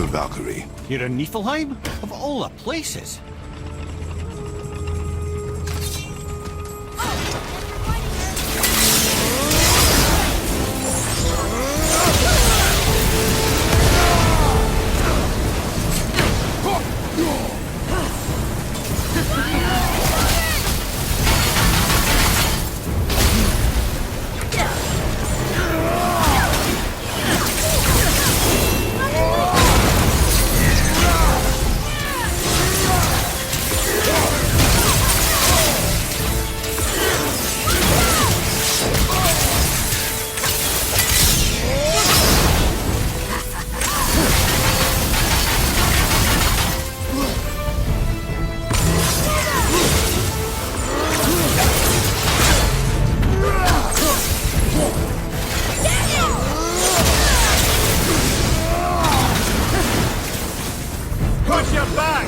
Valkyrie. You're in Niflheim? Of all the places. Watch your back!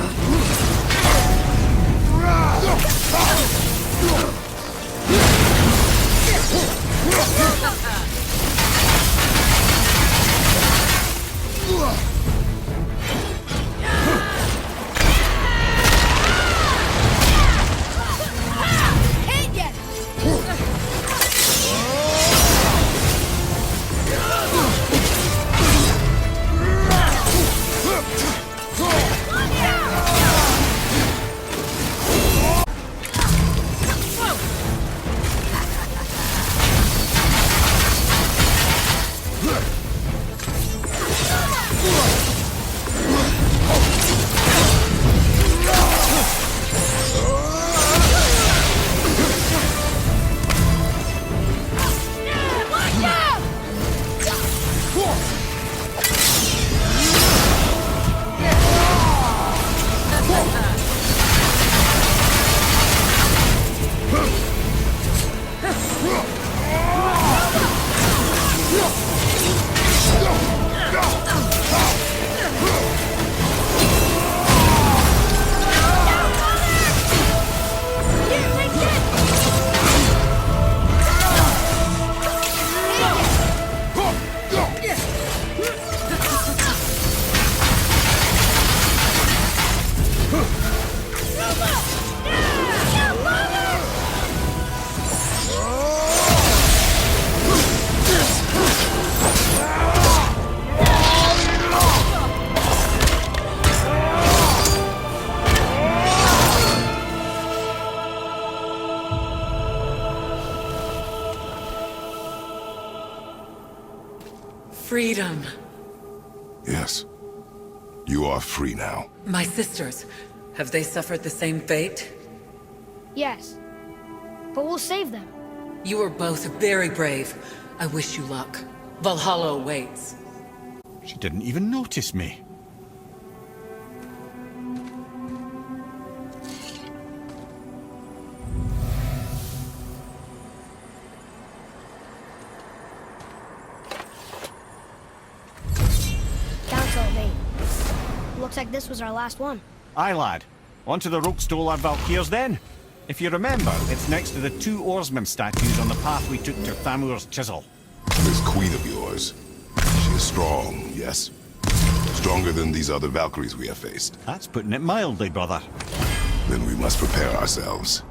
Freedom. Yes. You are free now. My sisters, have they suffered the same fate? Yes. But we'll save them. You are both very brave. I wish you luck. Valhalla awaits. She didn't even notice me. Council of 8. Looks like this was our last one. Aye, lad. On to the Rokestolar Valkyrs then. If you remember, it's next to the two oarsmen statues on the path we took to Thamur's chisel. This queen of yours, she is strong, yes? Stronger than these other Valkyries we have faced. That's putting it mildly, brother. Then we must prepare ourselves.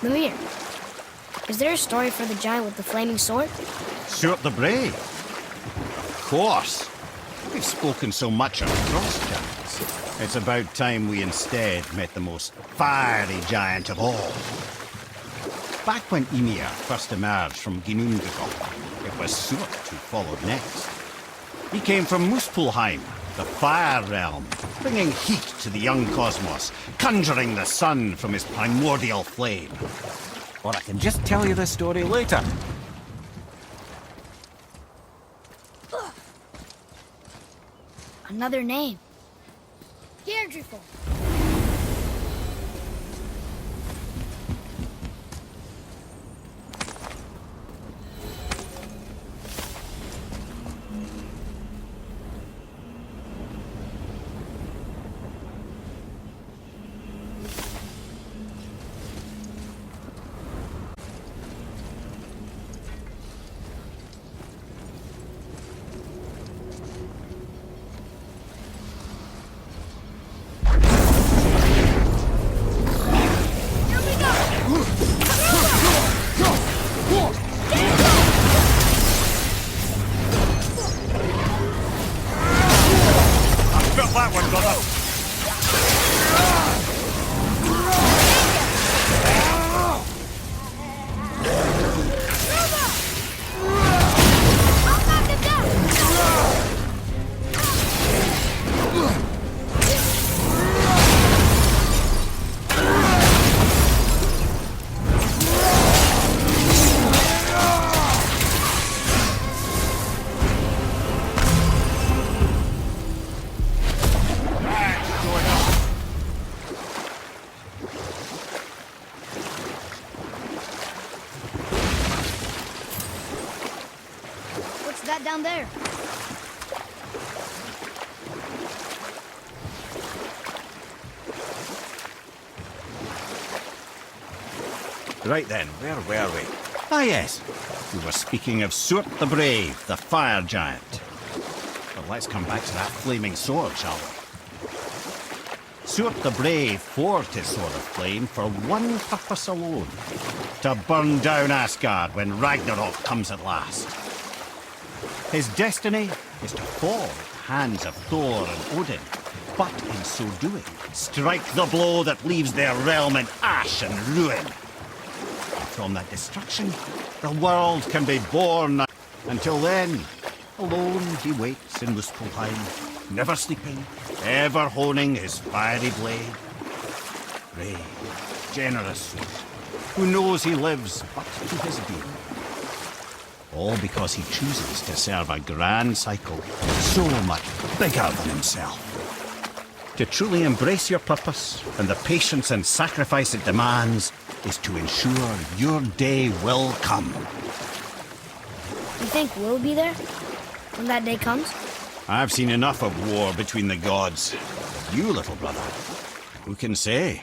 Mimir, is there a story for the giant with the flaming sword? Stuart the Brave. Of course. We've spoken so much of cross giants. It's about time we instead met the most fiery giant of all. Back when Ymir first emerged from Ginnungagap, it was Stuart who followed next. He came from Muspelheim, the Fire Realm, bringing heat to the young cosmos, conjuring the sun from his primordial flame. Or I can just tell you the story later. Another name. SHAREfactory for? Got that one, brother. I'll knock him down! What's that down there? Right then, where were we? Ah, yes. We were speaking of Soort the Brave, the fire giant. But let's come back to that flaming sword, shall we? Soort the Brave forged his sword of flame for one purpose alone: to burn down Asgard when Ragnarok comes at last. His destiny is to fall at the hands of Thor and Odin, but in so doing, strike the blow that leaves their realm in ash and ruin. From that destruction, the world can be born. Until then, alone he waits in Muspelheim, never sleeping, ever honing his fiery blade. Brave, generous soul, who knows he lives but to his doom. All because he chooses to serve a grand cycle so much bigger than himself. To truly embrace your purpose and the patience and sacrifice it demands is to ensure your day will come. You think we'll be there when that day comes? I've seen enough of war between the gods. You, little brother, who can say?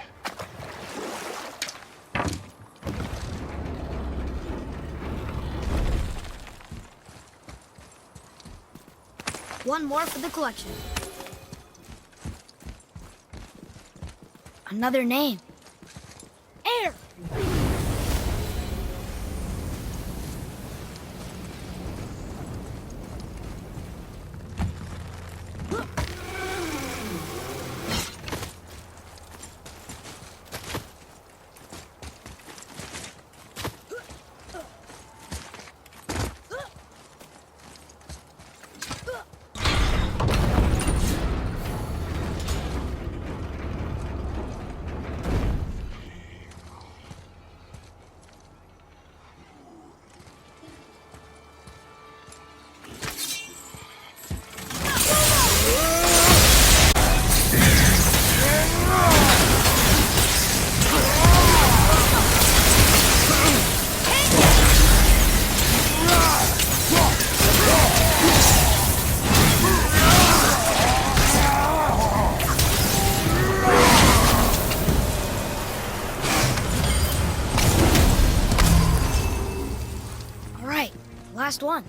One more for the collection. Another name. Air! Last one.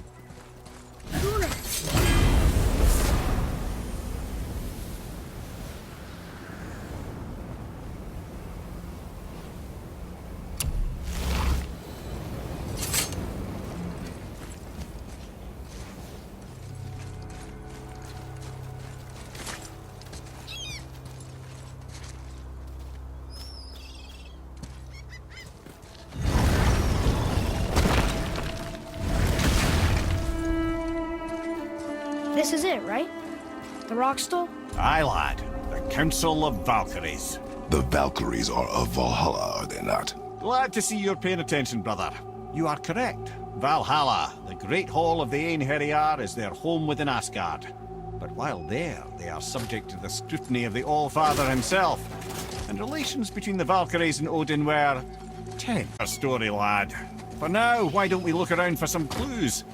This is it, right? The rock stool? Aye, lad. The Council of Valkyries. The Valkyries are of Valhalla, are they not? Glad to see you're paying attention, brother. You are correct. Valhalla, the great hall of the Einherjar, is their home within Asgard. But while there, they are subject to the scrutiny of the All-Father himself. And relations between the Valkyries and Odin were... tense. A story, lad. For now, why don't we look around for some clues?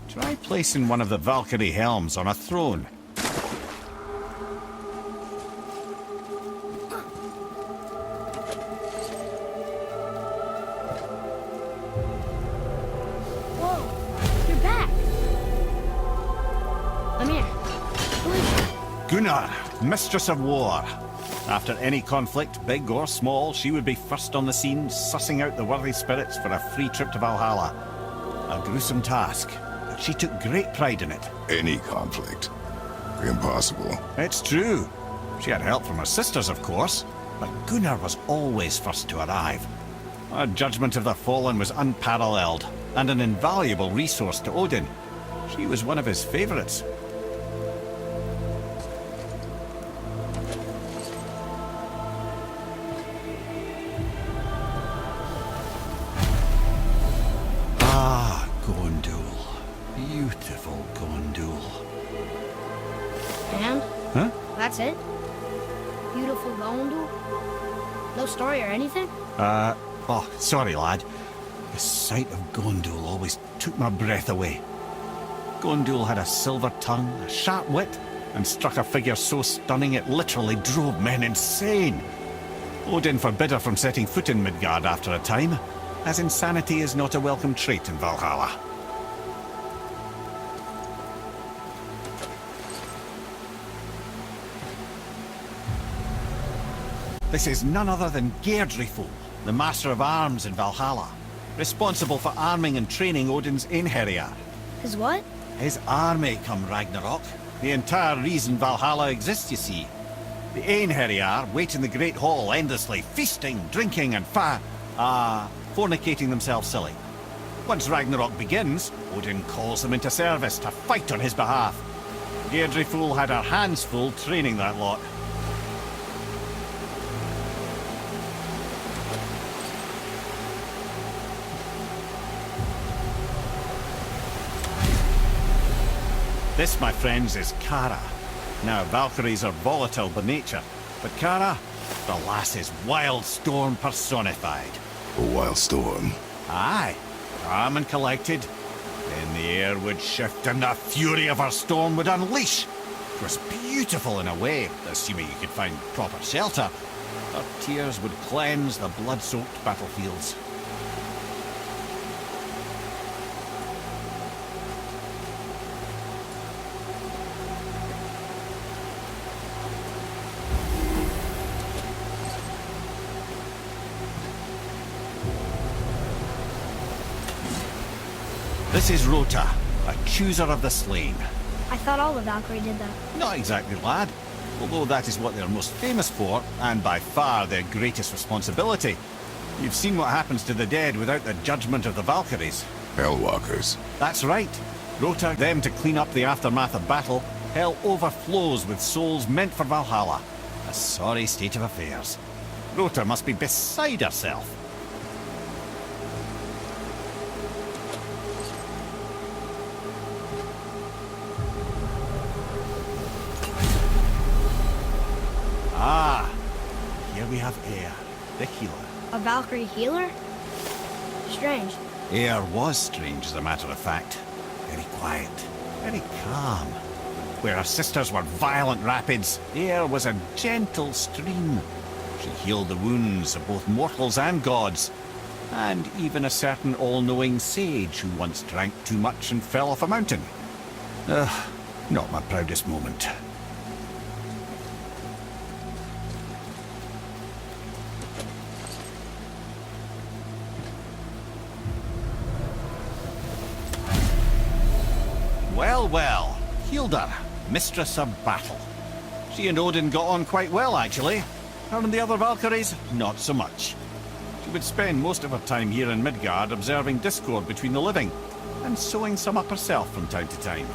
Try placing one of the Valkyrie helms on a throne. Whoa, you're back. I'm here. Who is she? Gunnar, Mistress of War. After any conflict, big or small, she would be first on the scene, sussing out the worthy spirits for a free trip to Valhalla. A gruesome task, but she took great pride in it. Any conflict. Impossible. It's true. She had help from her sisters, of course, but Gunnar was always first to arrive. Her judgment of the fallen was unparalleled, and an invaluable resource to Odin. She was one of his favourites. Beautiful Gondul. And? Huh? That's it? Beautiful Gondul? No story or anything? Oh, sorry, lad. The sight of Gondul always took my breath away. Gondul had a silver tongue, a sharp wit, and struck a figure so stunning it literally drove men insane. Odin forbid her from setting foot in Midgard after a time, as insanity is not a welcome trait in Valhalla. This is none other than Geirdriful, the Master of Arms in Valhalla, responsible for arming and training Odin's Einherjar. His what? His army come Ragnarok. The entire reason Valhalla exists, you see. The Einherjar wait in the Great Hall endlessly, feasting, drinking, and fornicating themselves silly. Once Ragnarok begins, Odin calls them into service to fight on his behalf. Geirdriful had her hands full training that lot. This, my friends, is Kara. Now, Valkyries are volatile by nature, but Kara, the lass is wild storm personified. A wild storm. Aye, calm and collected. Then the air would shift and the fury of her storm would unleash. It was beautiful in a way, assuming you could find proper shelter. Her tears would cleanse the blood-soaked battlefields. This is Rota, a chooser of the slain. I thought all the Valkyrie did that. Not exactly, lad. Although that is what they're most famous for, and by far their greatest responsibility. You've seen what happens to the dead without the judgment of the Valkyries. Hellwalkers. That's right. Rota them to clean up the aftermath of battle. Hell overflows with souls meant for Valhalla. A sorry state of affairs. Rota must be beside herself. Ah, here we have Air, the healer. A Valkyrie healer? Strange. Air was strange, as a matter of fact. Very quiet, very calm. Where her sisters were violent rapids, Air was a gentle stream. She healed the wounds of both mortals and gods, and even a certain all-knowing sage who once drank too much and fell off a mountain. Not my proudest moment. Well, well, Hilda, Mistress of Battle. She and Odin got on quite well, actually. Her and the other Valkyries, not so much. She would spend most of her time here in Midgard observing discord between the living, and sewing some up herself from time to time.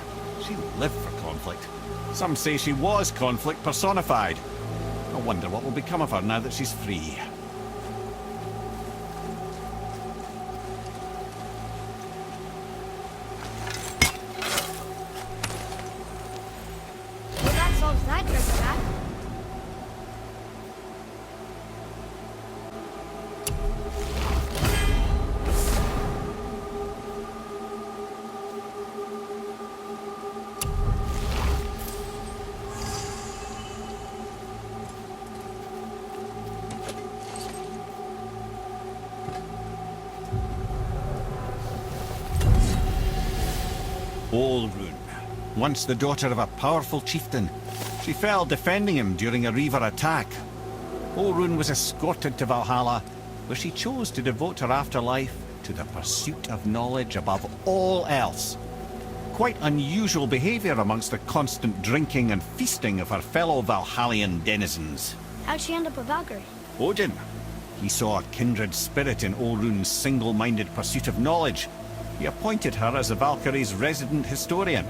She lived for conflict. Some say she was conflict personified. I wonder what will become of her now that she's free. Olrun, once the daughter of a powerful chieftain. She fell defending him during a Reaver attack. Olrun was escorted to Valhalla, where she chose to devote her afterlife to the pursuit of knowledge above all else. Quite unusual behavior amongst the constant drinking and feasting of her fellow Valhallian denizens. How'd she end up a Valkyrie? Odin. He saw a kindred spirit in Olrun's single-minded pursuit of knowledge. He appointed her as the Valkyrie's resident historian.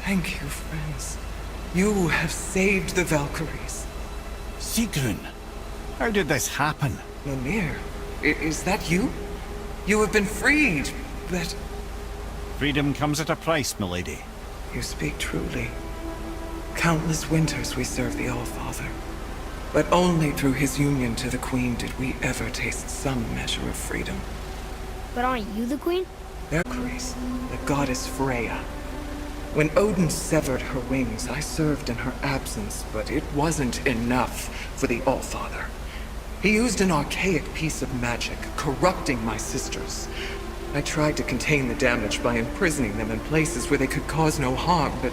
Thank you, friends. You have saved the Valkyries. Sigrun, how did this happen? Mimir, is that you? You have been freed, but... Freedom comes at a price, milady. You speak truly. Countless winters we served the All-Father. But only through his union to the Queen did we ever taste some measure of freedom. But aren't you the queen? Valkyries, the goddess Freya. When Odin severed her wings, I served in her absence, but it wasn't enough for the All-Father. He used an archaic piece of magic, corrupting my sisters. I tried to contain the damage by imprisoning them in places where they could cause no harm, but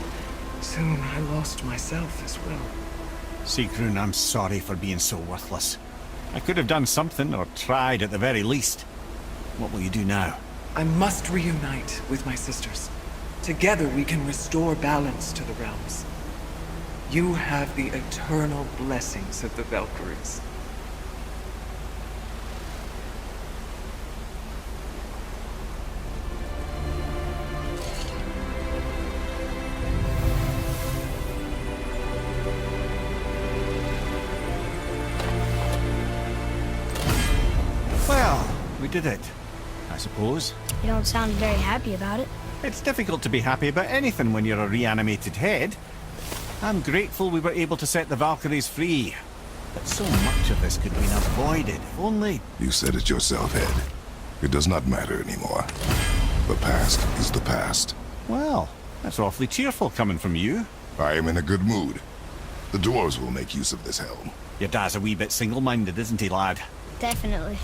soon I lost myself as well. Sigrun, I'm sorry for being so worthless. I could have done something, or tried at the very least. What will you do now? I must reunite with my sisters. Together we can restore balance to the realms. You have the eternal blessings of the Valkyries. Well, we did it, I suppose. You don't sound very happy about it. It's difficult to be happy about anything when you're a reanimated head. I'm grateful we were able to set the Valkyries free. But so much of this could have been avoided, if only... You said it yourself, Head. It does not matter anymore. The past is the past. Well, that's awfully cheerful coming from you. I am in a good mood. The dwarves will make use of this helm. Your dad's a wee bit single-minded, isn't he, lad? Definitely.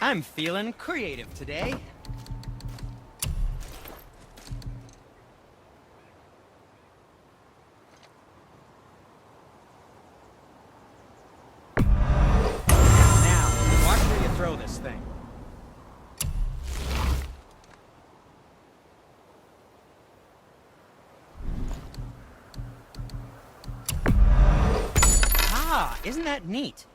I'm feeling creative today. Now, watch where you throw this thing. Ah, isn't that neat?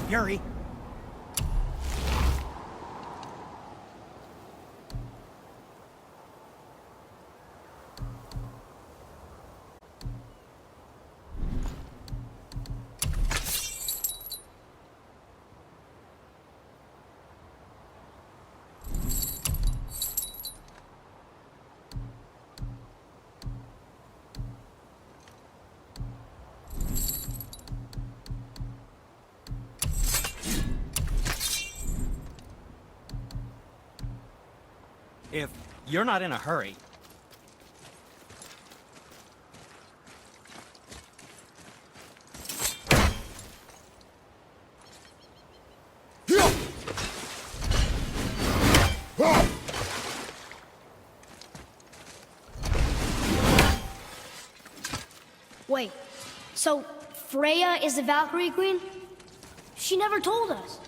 Fury. If you're not in a hurry. Wait, so Freya is the Valkyrie Queen? She never told us.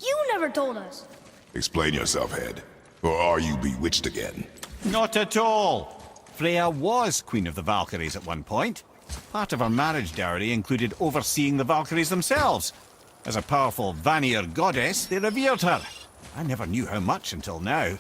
You never told us. Explain yourself, Head. Or are you bewitched again? Not at all. Freya was Queen of the Valkyries at one point. Part of her marriage dowry included overseeing the Valkyries themselves. As a powerful Vanir goddess, they revered her. I never knew how much until now.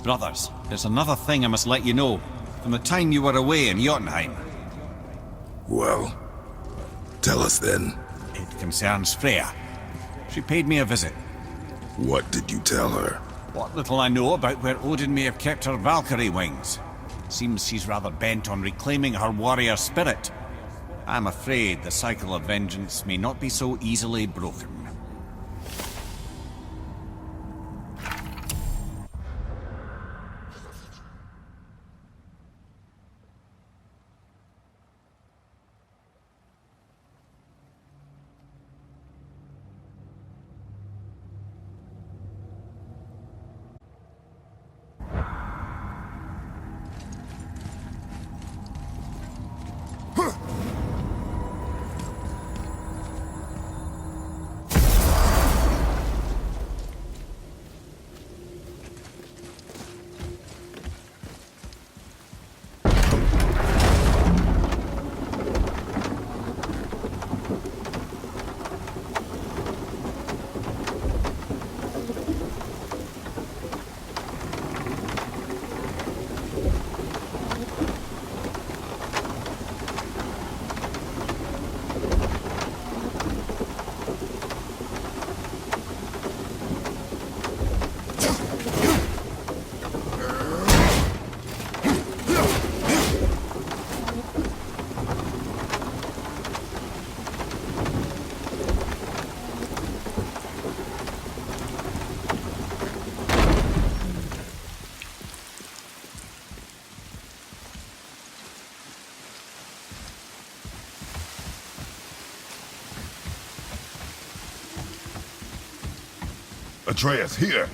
Brothers, there's another thing I must let you know. From the time you were away in Jotunheim. Well, tell us then. It concerns Freya. She paid me a visit. What did you tell her? What little I know about where Odin may have kept her Valkyrie wings. Seems she's rather bent on reclaiming her warrior spirit. I'm afraid the cycle of vengeance may not be so easily broken. Atreus, here!